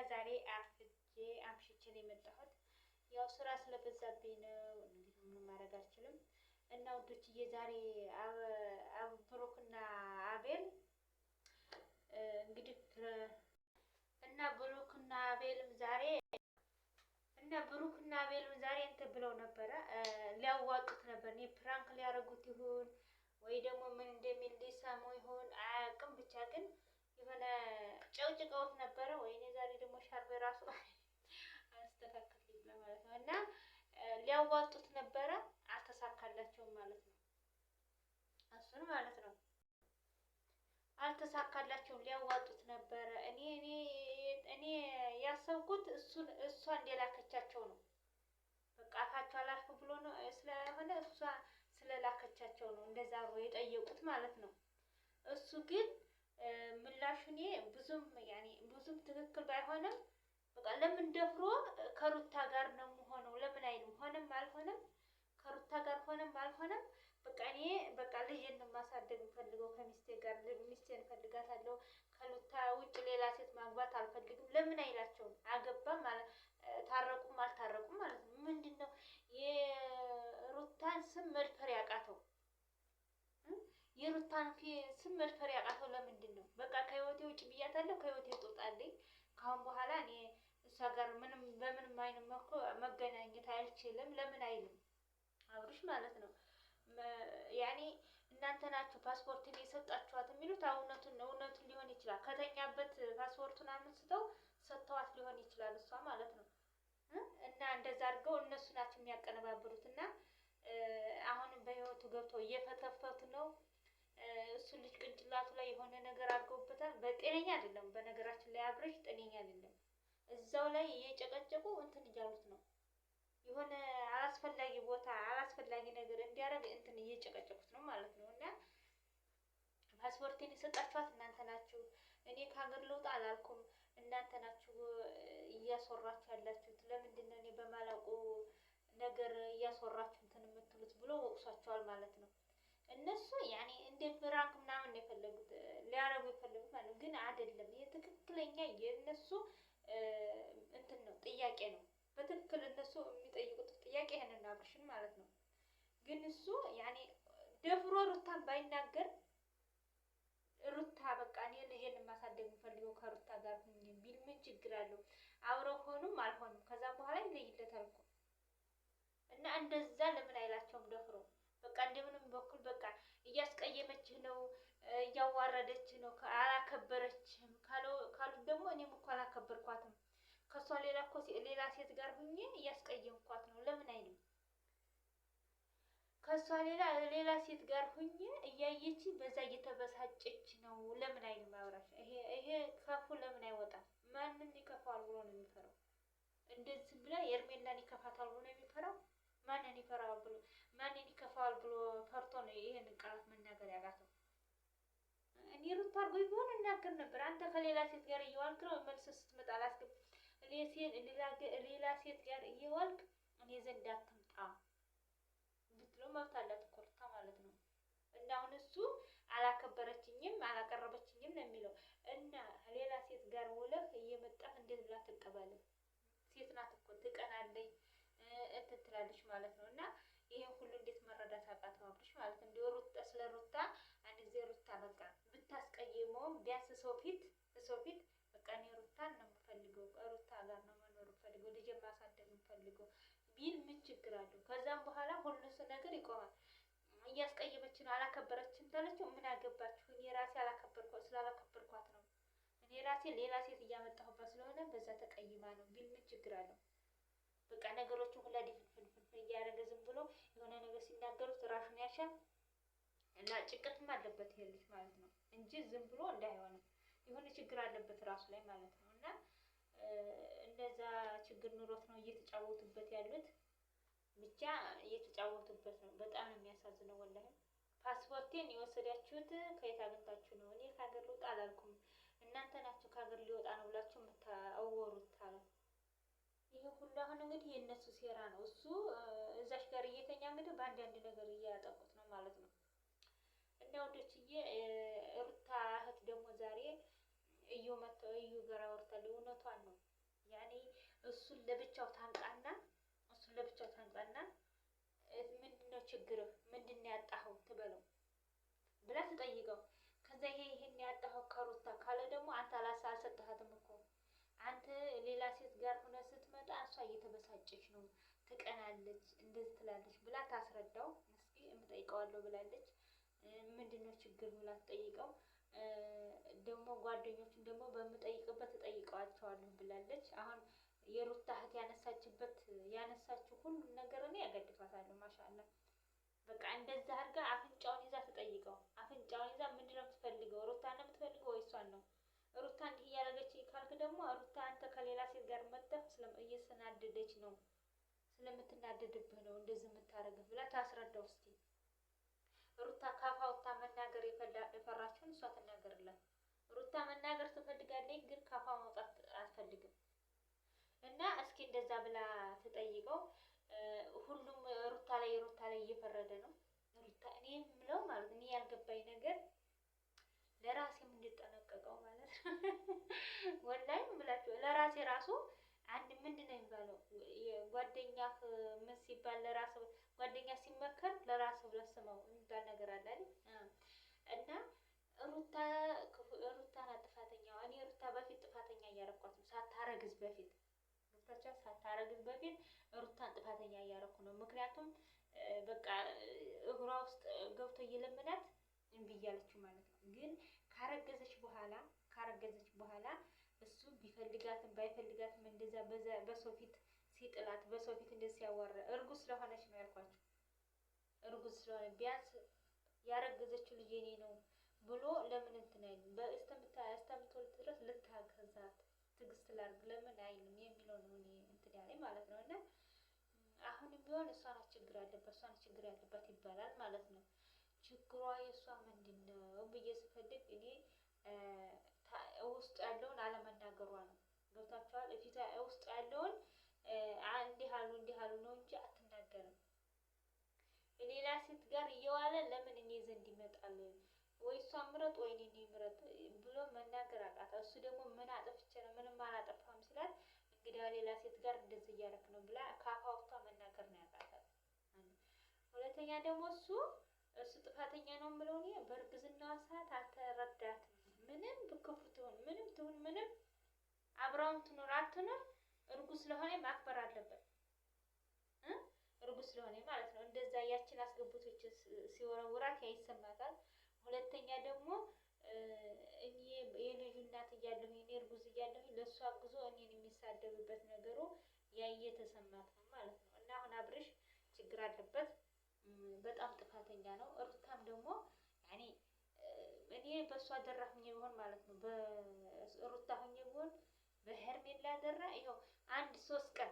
ዛሬ አምሽቼ ነው የመጣሁት። ያው ስራ ስለበዛብኝ ነው እንግዲህ ምንም ማድረግ አልችልም። እና ውዶችዬ ዛሬ ብሩክና አቤል እንግዲህ ብሩክና አቤልም ዛሬ እንትን ብለው ነበረ ሊያዋጡት ነበር። እኔ ፕራንክ ሊያደርጉት ይሁን ወይ ደግሞ ምን እንደሚል ሊሰሙ ይሁን አያውቅም። ብቻ ግን የሆነ ጨውጭቀውት ነበረ። ወይኔ ዛሬ ደግሞ ሻርቤ ራሱ አስተካክል ለማለት ነው። እና ሊያዋጡት ነበረ አልተሳካላቸውም ማለት ነው። እሱን ማለት ነው አልተሳካላቸውም። ሊያዋጡት ነበረ። እኔ ያሰብኩት እሷ እንደላከቻቸው ነው። በቃ አፋቸው አላልፍ ብሎ ነው ስለሆነ እሷ ስለላከቻቸው ነው እንደዛ ብሎ የጠየቁት ማለት ነው። እሱ ግን ምላሹ እኔ ብዙም ትክክል ባይሆንም በቃ ለምን ደፍሮ ከሩታ ጋር ነው የምሆነው ለምን አይልም? ሆነም አልሆነም ከሩታ ጋር ሆነም አልሆነም በቃ ልጄን ነው ማሳደግ የምፈልገው ከሚስቴ ጋር ሚስቴን እፈልጋታለሁ ከሩታ ውጭ ሌላ ሴት ማግባት አልፈልግም ለምን አይላቸውም? አገባም ማለት ታረቁም አልታረቁም ማለት ነው። ምንድነው የሩታን ስም መድፈር ያቃተው? የሩታን ስም መድፈር ያቃተው ለምንድን ነው? በቃ ከህይወቴ ውጭ ብያታለሁ፣ ከህይወቴ ትወጣለች። ካሁን በኋላ እኔ እሷ ጋር በምንም አይነት መልኩ መገናኘት አልችልም ለምን አይልም? አብርሽ ማለት ነው። ያኔ እናንተ ናችሁ ፓስፖርትን የሰጣችኋት የሚሉት እውነቱን ሊሆን ይችላል። ከተኛበት ፓስፖርቱን አምስተው ሰጥተዋት ሊሆን ይችላል እሷ ማለት ነው። እና እንደዛ አድርገው እነሱ ናቸው የሚያቀነባብሩት። እና አሁንም በህይወቱ ገብተው እየፈተፈቱ ነው። እሱ ልጅ ቅንጭላቱ ላይ የሆነ ነገር አድርገውበታል። በጤነኛ አይደለም በነገራችን ላይ አብርሽ ጤነኛ አይደለም። እዛው ላይ እየጨቀጨቁ እንትን እያሉት ነው። የሆነ አላስፈላጊ ቦታ አላስፈላጊ ነገር እንዲያደርግ እንትን እየጨቀጨቁት ነው ማለት ነው። እና ፓስፖርቴን የሰጣችኋት እናንተ ናችሁ። እኔ ከሀገር ልውጣ አላልኩም። እናንተ ናችሁ እያስወራችሁ ያላችሁት። ለምንድን ነው እኔ በማላውቀው ነገር እያስወራችሁ እንትን የምትሉት ብሎ ወቅሷቸዋል ማለት ነው። እነሱ ያኔ እንደ ፍራንክ ምናምን ነው የፈለጉት ሊያረጉ የፈለጉት ማለት ነው። ግን አይደለም። የትክክለኛ የእነሱ እንትን ነው ጥያቄ ነው። በትክክል እነሱ የሚጠይቁት ጥያቄ ይሄንን አብርሽን ማለት ነው። ግን እሱ ያኔ ደፍሮ ሩታን ባይናገር ሩታ በቃ እኔ ልጄን ማሳደግ የምፈልገው ከሩታ ጋር ሁኜ ቢል ምን ችግር አለው? አብረው ሆኑም አልሆኑም ከዛም በኋላ ይለይለታል እኮ። እና እንደዛ ለምን አይላቸውም ደፍሮ? በቃ እንደምንም በኩል በቃ እያስቀየመችህ ነው፣ እያዋረደችህ ነው፣ አላከበረችህም ካሉት ደግሞ እኔም እኮ አላከበርኳትም ከሷ ሌላ ሴት ጋር ሁኜ እያስቀየምኳት ነው ለምን አይልም? ከሷ ሌላ ሴት ጋር ሁኜ እያየች በዛ እየተበሳጨች ነው ለምን አይልም? አብራሽ ይሄ ካፉ ለምን አይወጣም? ማንን ይከፋዋል ብሎ ነው የሚፈራው? እንደዚህ ብላ የእርሜላን ይከፋታል ብሎ ነው የሚፈራው? ማንን ይከፋዋል ብሎ ፈርቶ ነው ይሄን ቃላት መናገር ያቃተው? እኔ ሩታ አድርጎኝ ቢሆን እናገር ነበር። አንተ ከሌላ ሴት ጋር እየዋልክ ነው መልስ ስትመጣ አላስገባ ሌላ ሴት ጋር እየዋልክ እኔ ዘንድ አትምጣ ብትለው መብት አላት እኮ ሩታ ማለት ነው። እና አሁን እሱ አላከበረችኝም አላቀረበችኝም ነው የሚለው። እና ሌላ ሴት ጋር ውለህ እየመጣህ እንዴት ብላ ትቀበልህ? ሴት ናት እኮ ትቀናለች እንትን ትላለች ማለት ነው። እና ይሄን ሁሉ እንዴት መረዳት አቃተው አብርሽ ማለት ነው። ስለ ሩታ አንድ ጊዜ ሩታ በቃ ብታስቀይመውም ቢያንስ ሰው ፊት በቃ እኔ ሩታን ነው የምፈልገው ሩታ ጋር ነው መኖር የምፈልገው ልጄን ማሳደግ የምፈልገው ቢል ምን ችግር አለው? ከዛም በኋላ ሁሉ ነገር ይቆማል። እያስቀየመችን አላከበረችም ታለችው ምን አገባችሁ? እኔ ራሴ ስላላከበርኳት ነው። እኔ ራሴ ሌላ ሴት እያመጣሁባት ስለሆነ በዛ ተቀይማ ነው ቢል ምን ችግር አለው? በቃ ነገሮችን ሁላ ድፍንፍንፍን እያደረገ ዝም ብሎ የሆነ ነገር ሲናገሩት ራሱን ያሻል እና ጭንቀትም አለበት ይሄ ልጅ ማለት ነው እንጂ ዝም ብሎ እንዳይሆንም የሆነ ችግር አለበት ራሱ ላይ ማለት ነው። እና እንደዛ ችግር ኑሮት ነው እየተጫወቱበት ያሉት። ብቻ እየተጫወቱበት ነው። በጣም ነው የሚያሳዝነው ወላሂ። ፓስፖርቴን የወሰዳችሁት ከየት አግኝታችሁ ነው? እኔ ከሀገር ልውጣ አላልኩም። እናንተ ናችሁ ከሀገር ሊወጣ ነው ብላችሁ የምታወሩት አለ። ይሄ ሁሉ አሁን እንግዲህ የእነሱ ሴራ ነው። እሱ እዛች ጋር እየተኛ እንግዲህ በአንዳንድ ነገር እያጠቁት ነው ማለት ነው። እና ወንዶችዬ ሩታ እህት ደግሞ ዛሬ እዩ ጋር አወርታለች። እውነቷን ነው። እሱን ለብቻው ታንቃና ምንድነው ችግርህ? ምንድነው ያጣኸው ትበለው ብላ ትጠይቀው። ከዛ ይሄን ያጣኸው ከሩታ ካለ ደግሞ አንተ አልሰጠሃትም እኮ አንተ ሌላ ሴት ጋር ሆነ ስትመጣ እሷ እየተበሳጨች ነው፣ ትቀናለች፣ እንደዚህ ትላለች ብላ ታስረዳው። እስኪ እምጠይቀዋለሁ ብላለች። ምንድነው ችግር ብላ ትጠይቀው። ደግሞ ጓደኞቹን ደግሞ በምጠይቅበት እጠይቀዋቸዋለሁ ብላለች። አሁን የሩታ እህት ያነሳችው ሁሉም ነገር እኔ ያገድፋታለሁ። ማሻአላ በቃ እንደዛ አድርጋ አፍንጫውን ይዛ ትጠይቀው። አፍንጫውን ይዛ ምንድነው የምትፈልገው? ሩታን ነው የምትፈልገው ወይ እሷን ነው? ሩታ እንዲህ እያደረገች ካልክ ደግሞ ሩታ አንተ ከሌላ ሴት ጋር መጥተህ እየተናደደች ነው፣ ስለምትናደድብህ ነው እንደዚህ የምታደርግህ ብላ ታስረዳው። እስኪ ሩታ ካፋውታ መናገር የፈራችውን እሷ ትናገርላት። ሩታ መናገር ትፈልጋለች፣ ግን ካፋ ማውጣት አትፈልግም። እና እስኪ እንደዛ ብላ ትጠይቀው። ሁሉም ሩታ ላይ እየፈረደ ነው። ሩታ እኔ የምለው ማለት እኔ ያልገባኝ ነገር ለራሴ እንድጠነቀቀው ማለት ነው። ወላሂ የምላችሁ ለራሴ ራሱ አንድ ምንድን ነው የሚባለው ጓደኛህ ምን ሲባል ለራስ ጓደኛ ሲመከር ለራስ ብለህ ስማው የሚባል ነገር አለ አይደል? እና ሩታና ጥፋተኛዋ እኔ ሩታ በፊት ጥፋተኛ እያረኳት ነው። ሳታረግዝ በፊት ሩታን ጥፋተኛ እያረኩ ነው። ምክንያቱም በቃ እግሯ ውስጥ ገብቶ እየለመናት እምቢ እያለችው ማለት ነው። ግን ካረገዘች በኋላ እሱ ቢፈልጋትም ባይፈልጋትም እንደዛ በሰው ፊት ሲጥላት በሰው ፊት እንደዚህ ሲያዋራ እርጉዝ ስለሆነች ነው ያልኳቸው። እርጉዝ ስለሆነ ቢያንስ ያረገዘችው ልጅ የኔ ነው ብሎ ለምን እንትን አይልም? እስከምትወልድ ድረስ ልታገዛት ትዕግስት ላድርግ ለምን አይልም የሚለው ነው እኔ እንትን ያለኝ ማለት ነው። እና አሁንም ቢሆን እሷ ናት ችግር ያለባት ይባላል ማለት ነው። ችግሯ የእሷ ምንድን ነው ብዬ ስፈልግ እኔ ውስጡ ያለውን አለመናገሯ ነው። ገብታችኋል? ፊቷ ውስጡ ያለውን እንዲህ አሉ ነው እንጂ አትናገርም። ሌላ ሴት ጋር እየዋለ ለምን እኔ ዘንድ ይመጣል? ወይ እሷ ምረጥ ወይ እኔ ምረጥ ብሎ መናገር አቃታ። እሱ ደግሞ ምን አጥፍቼ ነው? ምንም አላጠፋም ሲላት እንግዲህ ሌላ ሴት ጋር እንደዚህ እያደረክ ነው ብላ ካፋ ወጥታ መናገር ነው ያቃታት። ሁለተኛ ደግሞ እሱ ጥፋተኛ ነው የምለው እኔ በእርግዝናዋ ሰዓት አልተረዳትም። ምንም ብክፉ ትሁን ምንም አብረውም ትኖር አትኖር እርጉዝ ስለሆነ ማክበር አለበት። እርጉዝ ስለሆነ ማለት ነው። እንደዛ ያችን አስገብቶች ሲወረውራት ያይሰማታል። ሁለተኛ ደግሞ እኔ የልጁ እናት እያለሁኝ እኔ እርጉዝ እያለሁኝ ለእሱ አግዞ እኔን የሚሳደብበት ነገሩ ያየ ተሰማት ነው ማለት ነው። እና አሁን አብርሽ ችግር አለበት፣ በጣም ጥፋተኛ ነው። ሩታም ደግሞ እኔ በእሷ ደራ ሁኜ ቢሆን ማለት ነው በሩታ ሁኜ ቢሆን በሄርሜላ ደራ ይኸው አንድ ሶስት ቀን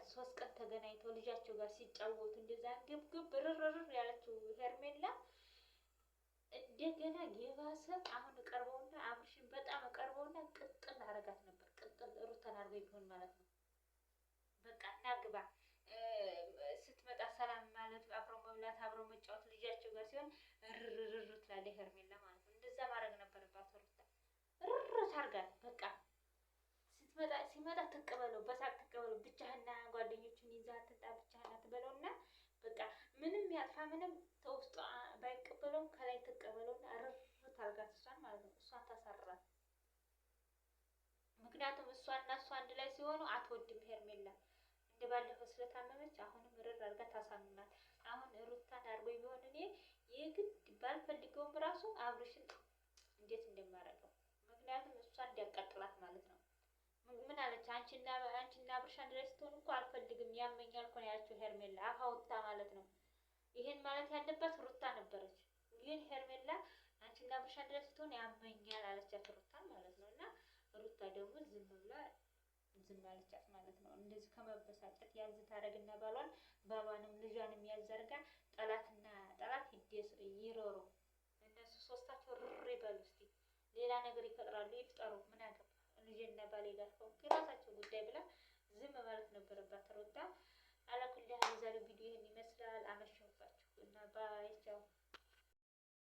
ተገናኝተው ልጃቸው ጋር ሲጫወቱ እንደዛ ግብግብ ርርር ያለችው ሄርሜላ እንደገና የባሰ አሁን ቀርበውና አብርሽን በጣም ቀርበውና ቅጥል አረጋት ነበር። ቅጥል ሩታን አርገው ቢሆን ማለት ነው። በቃ እናግባ ስትመጣ ሰላም ማለት አብረው መብላት አብረው መጫወት ልጃቸው ጋር ሲሆን ርርር ትላለች ሄርሜላ ማለት ነው። እንደዛ ማድረግ ነበረባት ሩታ። ርር ታርጋት በቃ ሲመጣ ትቀበለው፣ በሳቅ ትቀበለው። ብቻህና ጓደኞቹን ይዛ ትጣ ብቻህና ትበለውና በቃ ምንም ያጥፋ ምንም ተውስጧ ባይቀበለውም ከላይ ትቀበለውና ርር ታርጋት እሷን ማለት ነው። እሷን ታሳርራት። ምክንያቱም እሷና እሷ አንድ ላይ ሲሆኑ አትወድም ሄርሜላ። እንደባለፈው ስለታመመች አሁንም ርር አርጋ ታሳምናት። አሁን ሩታን አርጎ ቢሆን እኔ የግድ ባልፈልገውም ራሱ አብርሽን እንዴት እንደማረገው ምክንያቱም እሷ እንዲያቃጥላት ማለት ነው። ምን አለች? አንቺና አብርሽ አንድ ላይ ስትሆን እኮ አልፈልግም ያመኛል እኮ ነው ያለችው ሄርሜላ አፋውታ ማለት ነው። ይሄን ማለት ያለባት ሩታ ነበረች። ግን ሄርሜላ አንቺና አብርሽ አንድ ላይ ስትሆን ያመኛል አለቻት ሩታን ማለት ነው። እና ሩታ ደግሞ ዝም አለቻት ማለት ነው። እንደዚህ ከመበሳጨት ያዝ ታረግና ባሏንም ልጇንም ያዘርጋ ጠላትና ጠላት ይሮሩ። እነሱ ሶስታቸው ርር ይበሉ እስቲ ሌላ ነገር ይፈጥራሉ ይፍጠሩ። ምን አገባ ልጅና ባሌ ጋር የራሳቸው ጉዳይ ብላ ዝም ማለት ነበረባት ሩታ። አላኩልህ የዛሬው ቪዲዮ ይህን ይመስላል። አመሸሁባችሁ እና ባይ